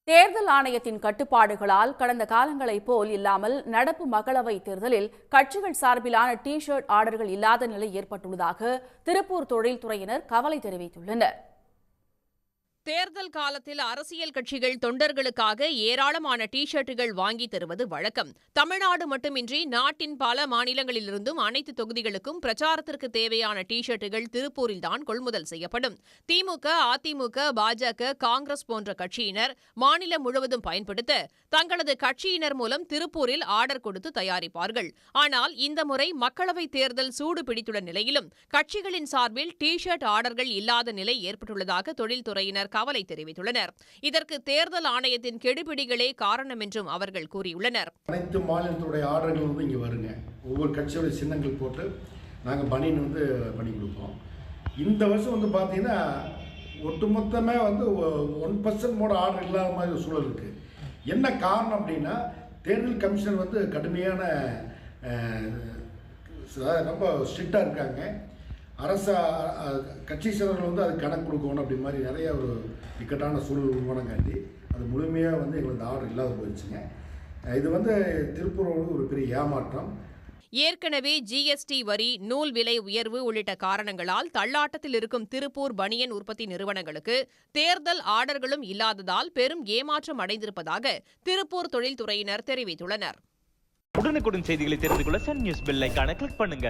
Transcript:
தேர்தல் ஆணையத்தின் கட்டுப்பாடுகளால் கடந்த காலங்களைப் போல் இல்லாமல் நடப்பு மக்களவைத் தேர்தலில் கட்சிகள் சார்பிலான டி-ஷர்ட் ஆர்டர்கள் இல்லாத நிலை ஏற்பட்டுள்ளதாக திருப்பூர் தொழில்துறையினர் கவலை தெரிவித்துள்ளனர். தேர்தல் காலத்தில் அரசியல் கட்சிகள் தொண்டர்களுக்காக ஏராளமான டி-ஷர்ட்டுகள் வாங்கி தருவது வழக்கம். தமிழ்நாடு மட்டுமின்றி நாட்டின் பல மாநிலங்களிலிருந்தும் அனைத்து தொகுதிகளுக்கும் பிரச்சாரத்திற்கு தேவையான டி-ஷர்ட்டுகள் திருப்பூரில்தான் கொள்முதல் செய்யப்படும். திமுக, அதிமுக, பாஜக, காங்கிரஸ் போன்ற கட்சியினர் மாநிலம் முழுவதும் பயன்படுத்த தங்களது கட்சியினர் மூலம் திருப்பூரில் ஆர்டர் கொடுத்து தயாரிப்பார்கள். ஆனால் இந்த முறை மக்களவைத் தேர்தல் சூடு பிடித்துள்ள நிலையிலும் கட்சிகளின் சார்பில் டி-ஷர்ட் ஆர்டர்கள் இல்லாத நிலை ஏற்பட்டுள்ளதாக தொழில்துறையினர் கவலை தெரிவித்துள்ளனர். இதற்கு தேர்தல் ஆணையத்தின் கெடுபிடிகளே காரணம் என்றும் அவர்கள் கூறியுள்ளனர். அனைத்து மாநிலத்துடைய ஆர்டர்கள் இங்கே வருங்க. ஒவ்வொரு கட்சியோட சின்னங்கள் போட்டு நாங்கள் பணின்னு பண்ணி கொடுப்போம். இந்த வருஷம் பார்த்தீங்கன்னா ஒட்டுமொத்தமே 1% ஆர்டர் இல்லாத மாதிரி ஒரு சூழல் இருக்குது. என்ன காரணம் அப்படின்னா தேர்தல் கமிஷன் கடுமையான ரொம்ப ஸ்ட்ரிக்டாக இருக்காங்க. கட்சி சேவர்கள் அது கணக்கு கொடுக்கணும் அப்படி மாதிரி நிறைய ஒரு இக்கட்டான சூழல் உருவானங்காட்டி அது முழுமையாக எங்களுக்கு ஆர்டர் இல்லாத போயிடுச்சுங்க. இது திருப்பூரோடு ஒரு பெரிய ஏமாற்றம். ஏற்கனவே ஜிஎஸ்டி வரி, நூல் விலை உயர்வு உள்ளிட்ட காரணங்களால் தள்ளாட்டத்தில் இருக்கும் திருப்பூர் பனியன் உற்பத்தி நிறுவனங்களுக்கு தேர்தல் ஆர்டர்களும் இல்லாததால் பெரும் ஏமாற்றம் அடைந்திருப்பதாக திருப்பூர் தொழில்துறையினர் தெரிவித்துள்ளனர். உடனுக்குடன் செய்திகளை தெரிந்து கொள்ள சன் நியூஸ் பெல் ஐகானை கிளிக் பண்ணுங்க.